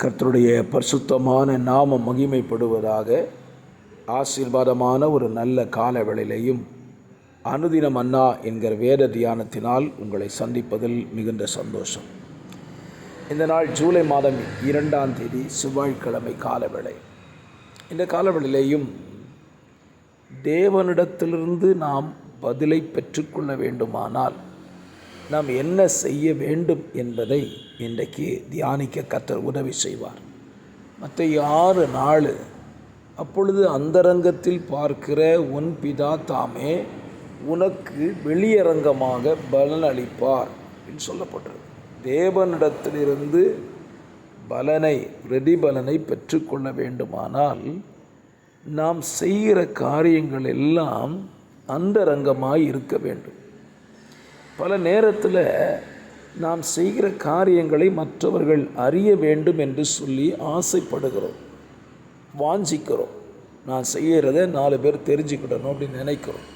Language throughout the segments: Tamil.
கர்த்தருடைய பரிசுத்தமான நாமம் மகிமைப்படுவதாக. ஆசீர்வாதமான ஒரு நல்ல காலவேளையிலையும் அனுதின மன்னா என்கிற வேத தியானத்தினால் உங்களை சந்திப்பதில் மிகுந்த சந்தோஷம். இந்த நாள் ஜூலை மாதம் 2ஆம் தேதி செவ்வாய்க்கிழமை காலவேளை. இந்த காலவேளையிலேயும் தேவனிடத்திலிருந்து நாம் பதிலை பெற்றுக்கொள்ள வேண்டுமானால் நாம் என்ன செய்ய வேண்டும் என்பதை இன்றைக்கு தியானிக்க கர்த்தர் உதவி செய்வார். மத்தேயு 6:4 அப்பொழுது அந்தரங்கத்தில் பார்க்கிற உன் பிதா தாமே உனக்கு வெளியரங்கமாக பலன் அளிப்பார் என்று சொல்லப்பட்டிருக்கு. தேவனிடத்திலிருந்து பிரதிபலனை பெற்றுக்கொள்ள வேண்டுமானால் நாம் செய்கிற காரியங்கள் எல்லாம் அந்தரங்கமாய் இருக்க வேண்டும். பல நேரத்தில் நாம் செய்கிற காரியங்களை மற்றவர்கள் அறிய வேண்டும் என்று சொல்லி ஆசைப்படுகிறோம், வாஞ்சிக்கிறோம். நான் செய்கிறத 4 பேர் தெரிஞ்சுக்கிடணும் அப்படின்னு நினைக்கிறோம்.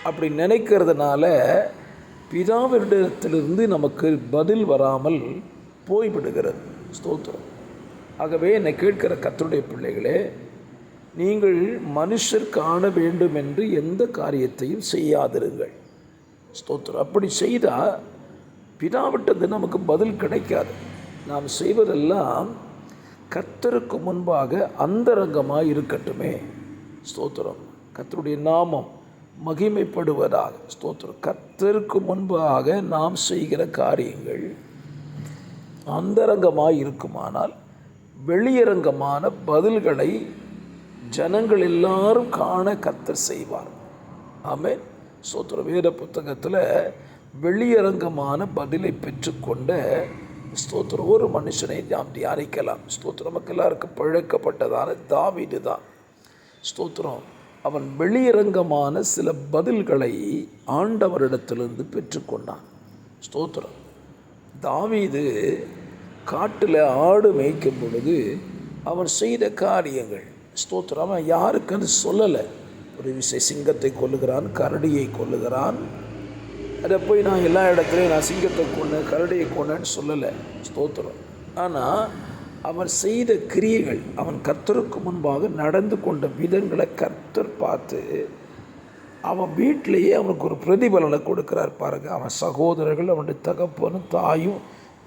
அப்படி நினைக்கிறதுனால பிதாவிடத்திலிருந்து நமக்கு பதில் வராமல் போய்விடுகிறது. ஸ்தோத்திரம். ஆகவே என்னை கேட்கிற கர்த்தருடைய பிள்ளைகளே, நீங்கள் மனுஷர் காண வேண்டும் என்று எந்த காரியத்தையும் செய்யாதிருங்கள். ஸ்தோத்திரம். அப்படி செய்தால் பிதாவிட்டது நமக்கு பதில் கிடைக்காது. நாம் செய்வதெல்லாம் கர்த்தருக்கு முன்பாக அந்தரங்கமாக இருக்கட்டுமே. ஸ்தோத்திரம். கர்த்தருடைய நாமம் மகிமைப்படுவதாக. ஸ்தோத்திரம். கர்த்தருக்கு முன்பாக நாம் செய்கிற காரியங்கள் அந்தரங்கமாக இருக்குமானால் வெளியரங்கமான பதில்களை ஜனங்கள் எல்லாரும் காண கர்த்தர் செய்வார். ஆமென். ஸ்தோத்திரம். வேத புத்தகத்தில் வெளியரங்கமான பதிலை பெற்றுக்கொண்ட ஸ்தோத்திரம் ஒரு மனுஷனை நாம் தியானிக்கலாம். ஸ்தோத்திரம். நமக்கு எல்லாருக்கும் பழக்கப்பட்டதான தாவீது தான். ஸ்தோத்திரம். அவன் வெளியரங்கமான சில பதில்களை ஆண்டவரிடத்திலிருந்து பெற்றுக்கொண்டான். ஸ்தோத்திரம். தாவீது காட்டில் ஆடு மேய்க்கும் பொழுது அவன் செய்த காரியங்கள், ஸ்தோத்திரம், அவன் யாருக்குன்னு சொல்லலை. ஒரு சிங்கத்தை கொல்லுகிறான், கரடியை கொல்லுகிறான். அதை போய் நான் எல்லா இடத்துலையும் நான் சிங்கத்தை கொன்னேன், கரடியை கொன்னேன்னு சொல்லலை. ஸ்தோத்திரம். ஆனால் அவன் செய்த கிரியைகள், அவன் கர்த்தருக்கு முன்பாக நடந்து கொண்ட விதங்களை கர்த்தர் பார்த்து அவன் வீட்டிலேயே அவனுக்கு ஒரு பிரதிபலனை கொடுக்கிறார் பாருங்கள். அவன் சகோதரர்கள், அவனுடைய தகப்பனும் தாயும்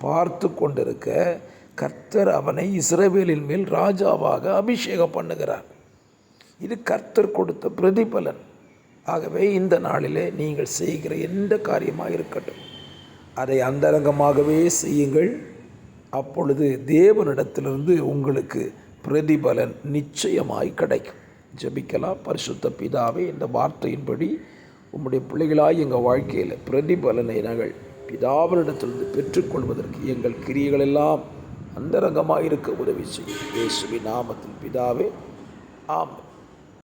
பார்த்து கொண்டிருக்க கர்த்தர் அவனை இஸ்ரவேலின் மேல் ராஜாவாக அபிஷேகம் பண்ணுகிறார். இது கர்த்தர் கொடுத்த பிரதிபலன். ஆகவே இந்த நாளிலே நீங்கள் செய்கிற எந்த காரியமாக இருக்கட்டும் அதை அந்தரங்கமாகவே செய்யுங்கள். அப்பொழுது தேவனிடத்திலிருந்து உங்களுக்கு பிரதிபலன் நிச்சயமாய் கிடைக்கும். ஜெபிக்கலாம். பரிசுத்த பிதாவே, இந்த வார்த்தையின்படி உம்முடைய பிள்ளைகளாய் எங்கள் வாழ்க்கையில் பிரதிபலனை நாங்கள் பிதாவினிடத்திலிருந்து பெற்றுக்கொள்வதற்கு எங்கள் கிரியைகள் எல்லாம் அந்தரங்கமாக இருக்க உதவி செய்யும். இயேசுவின் நாமத்தில் பிதாவே, ஆமென்.